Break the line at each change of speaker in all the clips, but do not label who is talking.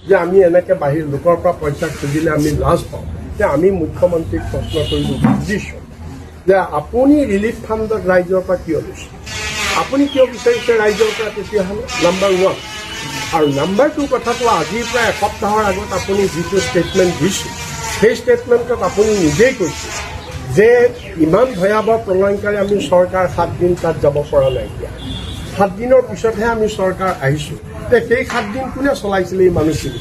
যে আমি এনেকৈ বাহিৰ লোকৰ পৰা পইচা খুজিলে আমি লাজ পাওঁ যে আমি মুখ্যমন্ত্ৰীক প্ৰশ্ন কৰিব খুজিছোঁ যে আপুনি ৰিলিফ ফাণ্ডত ৰাইজৰ পৰা কিয় লৈছে আপুনি কিয় বিচাৰিছে ৰাইজৰ পৰা তেতিয়াহ'লে নাম্বাৰ 1 আৰু নাম্বাৰ 2 কথাটো আজিৰ পৰা এসপ্তাহৰ আগত আপুনি যিটো ষ্টেটমেণ্ট দিছে সেই ষ্টেটমেণ্টত আপুনি নিজেই কৈছে যে ইমান ভয়াৱহ প্ৰলয়ংকাৰী আমি চৰকাৰ 7 দিন তাত যাব পৰা নাই এতিয়া 7 দিনৰ পিছতহে আমি চৰকাৰ আহিছোঁ সেই 7 দিন কোনে চলাইছিলে এই মানুহখিনি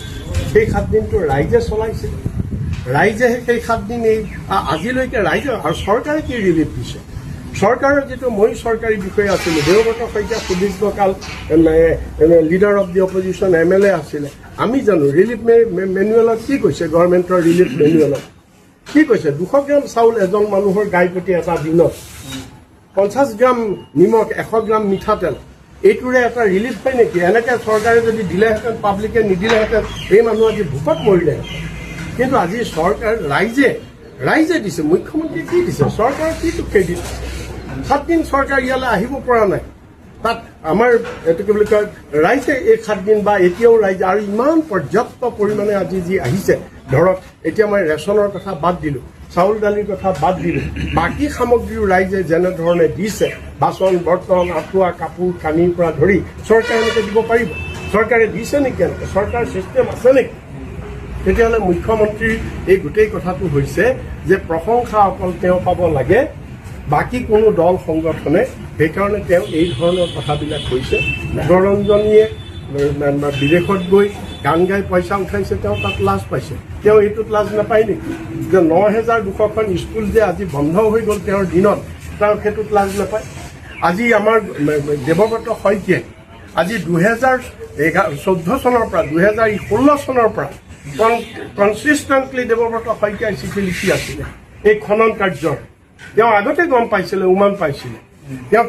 সেই 7 দিনটো ৰাইজে চলাইছিলে ৰাইজেহে সেই 7 দিন এই আজিলৈকে ৰাইজে আৰু চৰকাৰে কি ৰিলিফ দিছে চৰকাৰৰ যিটো মই চৰকাৰী বিষয়া আছিলোঁ দেৱব্ৰত শইকীয়া সুদীৰ্ঘকাল leader of the opposition MLA আছিলে আমি জানো ৰিলিফ মেনুৱেলত কি কৈছে গভৰ্ণমেণ্টৰ ৰিলিফ মেনুৱেলত কি কৈছে 200 গ্ৰাম চাউল এজন মানুহৰ গাই প্ৰতি এটা দিনত 50 গ্ৰাম নিমখ 100 গ্ৰাম মিঠাতেল এইটোৰে এটা ৰিলিফ হয় নেকি এনেকৈ চৰকাৰে যদি দিলেহেঁতেন পাব্লিকে নিদিলেহেঁতেন এই মানুহ আজি ভোকত মৰিলেহেঁতেন কিন্তু আজি চৰকাৰ ৰাইজে দিছে মুখ্যমন্ত্ৰীয়ে কি দিছে চৰকাৰে কিটো ক্ৰেডিট দিছে 7 দিন চৰকাৰ ইয়ালৈ আহিব পৰা নাই তাত আমাৰ এইটো কি বুলি কয় ৰাইজে এই 7 দিন বা এতিয়াও ৰাইজে আৰু ইমান পৰ্যাপ্ত পৰিমাণে আজি যি আহিছে ধৰক এতিয়া মই ৰেচনৰ কথা বাদ দিলোঁ চাউল দালিৰ কথা বাদ দিলোঁ বাকী সামগ্ৰীও ৰাইজে যেনেধৰণে দিছে বাচন বৰ্তন আঁঠুৱা কাপোৰ কানিৰ পৰা ধৰি চৰকাৰে এনেকৈ দিব পাৰিব চৰকাৰে দিছে নেকি এনেকৈ চৰকাৰ চিষ্টেম আছে নেকি তেতিয়াহ'লে মুখ্যমন্ত্ৰীৰ এই গোটেই কথাটো হৈছে যে প্ৰশংসা অকল তেওঁ পাব লাগে বাকী কোনো দল সংগঠনে সেইকাৰণে তেওঁ এই ধৰণৰ কথাবিলাক কৈছে মনোৰঞ্জনীয়ে বিদেশত গৈ গান গাই পইচা উঠাইছে তেওঁ তাত লাজ পাইছে তেওঁ এইটোত লাজ নাপায় নেকি যে 9200খন স্কুল যে আজি বন্ধ হৈ গ'ল তেওঁৰ দিনত তেওঁ সেইটোত লাজ নাপায় আজি আমাৰ দেৱব্ৰত শইকীয়াই আজি 2014 চনৰ পৰা 2016 চনৰ পৰা কনচিষ্টেণ্টলি দেৱব্ৰত শইকীয়াই চিঠি লিখি আছিলে এই খনন কাৰ্যৰ তেওঁ আগতে গম পাইছিলে উমান পাইছিলে তেওঁ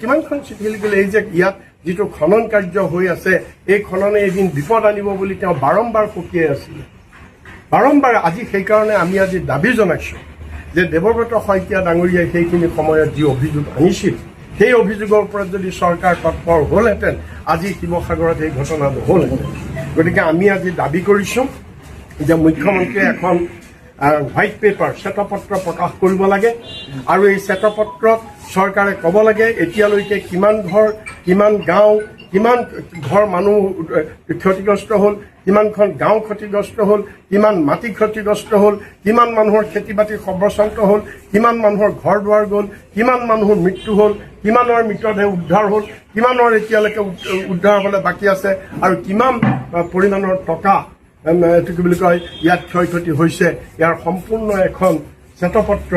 কিমানখন চিঠি লিখিলে এই যে ইয়াত যিটো খনন কাৰ্য হৈ আছে এই খননে এদিন বিপদ আনিব বুলি তেওঁ বাৰম্বাৰ সকীয়াই আছিলে বাৰম্বাৰ আজি সেইকাৰণে আমি আজি দাবী জনাইছোঁ যে দেৱব্ৰত শইকীয়া ডাঙৰীয়াই সেইখিনি সময়ত যি অভিযোগ আনিছিল সেই অভিযোগৰ ওপৰত যদি চৰকাৰ তৎপৰ হ'লহেঁতেন আজি শিৱসাগৰত এই ঘটনা নহ'লহেঁতেন গতিকে আমি আজি দাবী কৰিছোঁ যে মুখ্যমন্ত্ৰীয়ে এখন হোৱাইট পেপাৰ শ্বেতপত্ৰ প্ৰকাশ কৰিব লাগে আৰু এই শ্বেতপত্ৰত চৰকাৰে ক'ব লাগে এতিয়ালৈকে কিমান ঘৰ কিমান গাঁও কিমান ঘৰ মানুহ ক্ষতিগ্ৰস্ত হ'ল কিমানখন গাঁও ক্ষতিগ্ৰস্ত হ'ল কিমান মাটি ক্ষতিগ্ৰস্ত হ'ল কিমান মানুহৰ খেতি বাতি সৰ্বস্বান্ত হ'ল কিমান মানুহৰ ঘৰ দুৱাৰ গ'ল কিমান মানুহৰ মৃত্যু হ'ল কিমানৰ মৃতদেহ উদ্ধাৰ হ'ল কিমানৰ এতিয়ালৈকে উদ্ধাৰ হ'বলৈ বাকী আছে আৰু কিমান পৰিমাণৰ টকা এইটো কি বুলি কয় ইয়াত ক্ষয় ক্ষতি হৈছে ইয়াৰ সম্পূৰ্ণ এখন শ্বেতপত্ৰ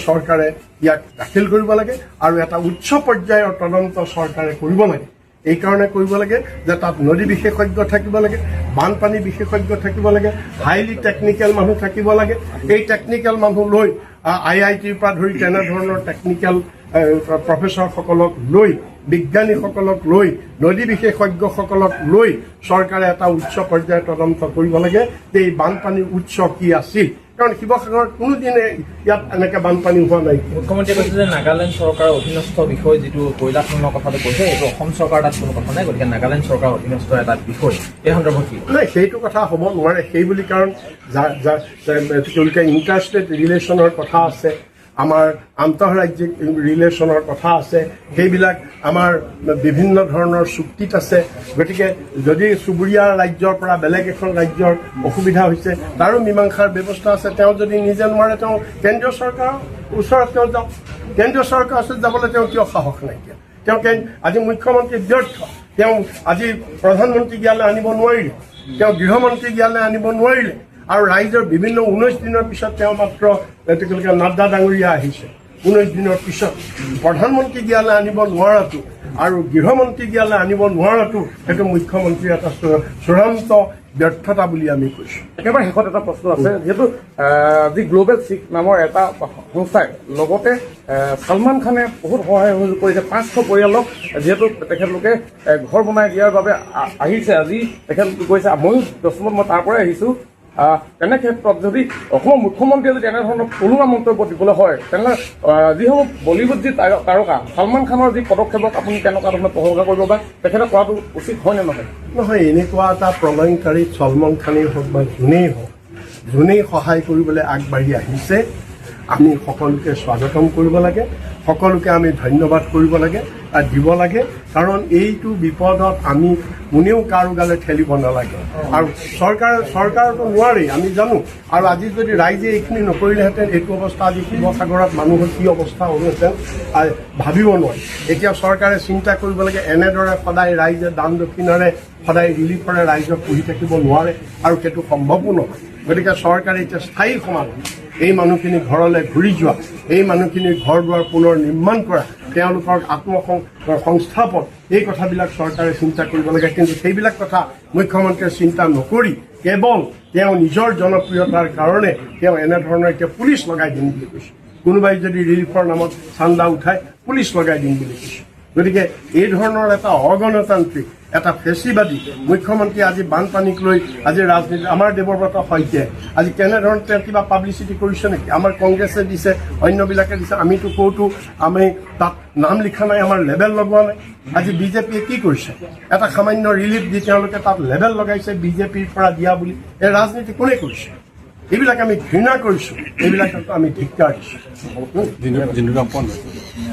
চৰকাৰে ইয়াক দাখিল কৰিব লাগে আৰু এটা উচ্চ পৰ্যায়ৰ তদন্ত চৰকাৰে কৰিব লাগে এইকাৰণে কৰিব লাগে যে তাত নদী বিশেষজ্ঞ থাকিব লাগে বানপানী বিশেষজ্ঞ থাকিব লাগে হাইলি টেকনিকেল মানুহ থাকিব লাগে এই টেকনিকেল মানুহ লৈ IITৰ পৰা ধৰি তেনেধৰণৰ টেকনিকেল প্ৰফেচৰসকলক লৈ বিজ্ঞানীসকলক লৈ নদী বিশেষজ্ঞসকলক লৈ চৰকাৰে এটা উচ্চ পৰ্যায়ৰ তদন্ত কৰিব লাগে যে এই বানপানীৰ উৎস কি আছিল কাৰণ শিৱসাগৰত কোনোদিনে ইয়াত এনেকৈ বানপানী হোৱা নাই
মুখ্যমন্ত্ৰীয়ে কৈছে যে নাগালেণ্ড চৰকাৰৰ অধীনস্থ বিষয় যিটো কয়লা খননৰ কথাটো কৈছে এইটো অসম চৰকাৰ তাত কোনো কথা নাই গতিকে নাগালেণ্ড চৰকাৰৰ অধীনস্থ এটা বিষয় এই সন্দৰ্ভত কি
নাই সেইটো কথা হ'ব নোৱাৰে সেই বুলি কাৰণ তেওঁলোকে ইণ্টাৰষ্টেট ৰিলেশ্যনৰ কথা আছে আমাৰ আন্তঃৰাজ্যিক ৰিলেশ্যনৰ কথা আছে সেইবিলাক আমাৰ বিভিন্ন ধৰণৰ চুক্তিত আছে গতিকে যদি চুবুৰীয়া ৰাজ্যৰ পৰা বেলেগ এখন ৰাজ্যৰ অসুবিধা হৈছে তাৰো মীমাংসাৰ ব্যৱস্থা আছে তেওঁ যদি নিজে নোৱাৰে তেওঁ কেন্দ্ৰীয় চৰকাৰৰ ওচৰত তেওঁ যাওক কেন্দ্ৰীয় চৰকাৰৰ ওচৰত যাবলৈ তেওঁ কিয় সাহস নাইকিয়া তেওঁ আজি মুখ্যমন্ত্ৰী ব্যৰ্থ তেওঁ আজি প্ৰধানমন্ত্ৰীক ইয়ালৈ আনিব নোৱাৰিলে তেওঁ গৃহমন্ত্ৰীক ইয়ালৈ আনিব নোৱাৰিলে আৰু ৰাইজৰ বিভিন্ন 19 দিনৰ পিছত তেওঁ মাত্ৰ নাড্ডা ডাঙৰীয়া আহিছে 19 দিনৰ পিছত প্ৰধানমন্ত্ৰীক ইয়ালৈ আনিব নোৱাৰাটো আৰু গৃহমন্ত্ৰীক ইয়ালৈ আনিব নোৱাৰাটো সেইটো মুখ্যমন্ত্ৰীৰ এটা চূড়ান্ত ব্যৰ্থতা বুলি আমি কৈছোঁ
একেবাৰে শেষত এটা প্ৰশ্ন আছে যিহেতু যি গ্ল'বেল চিক নামৰ এটা সংস্থাই লগতে ছলমান খানে বহুত সহায় সহযোগ কৰিছে 500 পৰিয়ালক যিহেতু তেখেতলোকে ঘৰ বনাই দিয়াৰ বাবে আহিছে আজি তেখেতলোকে কৈছে ময়ো দশমত মই তাৰ পৰাই আহিছোঁ তেনে ক্ষেত্ৰত যদি অসমৰ মুখ্যমন্ত্ৰীয়ে যদি এনেধৰণৰ থলুৱা মন্তব্য দিবলৈ হয় তেনেহ'লে যিসমূহ বলিউড যি তাৰকা ছলমান খানৰ যি পদক্ষেপক আপুনি কেনেকুৱা ধৰণে প্ৰশংসা কৰিব বা তেখেতে কৰাটো উচিত হয় নে নহয়?
নহয়, এনেকুৱা এটা প্ৰলয়ংকাৰী ছলমান খানেই হওক বা যোনেই হওক, যোনেই সহায় কৰিবলৈ আগবাঢ়ি আহিছে, আমি সকলোকে স্বাগতম কৰিব লাগে, সকলোকে আমি ধন্যবাদ কৰিব লাগে আৰু দিব লাগে। কাৰণ এইটো বিপদত আমি কোনেও কাৰো গালে ঠেলিব নালাগে। আৰু চৰকাৰতো নোৱাৰেই, আমি জানো। আৰু আজি যদি ৰাইজে এইখিনি নকৰিলেহেঁতেন এইটো অৱস্থা আজি শিৱসাগৰত মানুহৰ কি অৱস্থা হ'লহেঁতেন ভাবিব নোৱাৰি। এতিয়া চৰকাৰে চিন্তা কৰিব লাগে, এনেদৰে সদায় ৰাইজে দান দক্ষিণাৰে সদায় ৰিলিফৰে ৰাইজক পুহি থাকিব নোৱাৰে আৰু সেইটো সম্ভৱো নহয়। গতিকে চৰকাৰে এতিয়া স্থায়ী সমাধান, এই মানুহখিনি ঘৰলৈ ঘূৰি যোৱা, এই মানুহখিনিৰ ঘৰ দুৱাৰ পুনৰ নিৰ্মাণ কৰা, তেওঁলোকৰ সংস্থাপন, এই কথাবিলাক চৰকাৰে চিন্তা কৰিব লাগে। কিন্তু সেইবিলাক কথা মুখ্যমন্ত্ৰীয়ে চিন্তা নকৰি কেৱল তেওঁ নিজৰ জনপ্ৰিয়তাৰ কাৰণে তেওঁ এনেধৰণৰ এতিয়া পুলিচ লগাই দিম বুলি কৈছে। কোনোবাই যদি ৰিলিফৰ নামত চান্দা উঠায় পুলিচ লগাই দিম বুলি কৈছে। গতিকে এই ধৰণৰ এটা অগণতান্ত্ৰিক, এটা ফেচিবাদী মুখ্যমন্ত্ৰী আজি বানপানীক লৈ আজি ৰাজনীতি, আমাৰ দেৱব্ৰত শইকীয়াই আজি কেনেধৰণে তেওঁ কিবা পাব্লিচিটি কৰিছে নেকি? আমাৰ কংগ্ৰেছে দিছে, অন্যবিলাকে দিছে, আমিতো ক'তো আমি তাত নাম লিখা নাই, আমাৰ লেবেল লগোৱা নাই। আজি বিজেপিয়ে কি কৰিছে? এটা সামান্য ৰিলিফ দি তেওঁলোকে তাত লেবেল লগাইছে বিজেপিৰ পৰা দিয়া বুলি। এই ৰাজনীতি কোনে কৰিছে? এইবিলাক আমি ঘৃণা কৰিছোঁ, এইবিলাকক আমি ধিক্কাৰ দিছোঁ।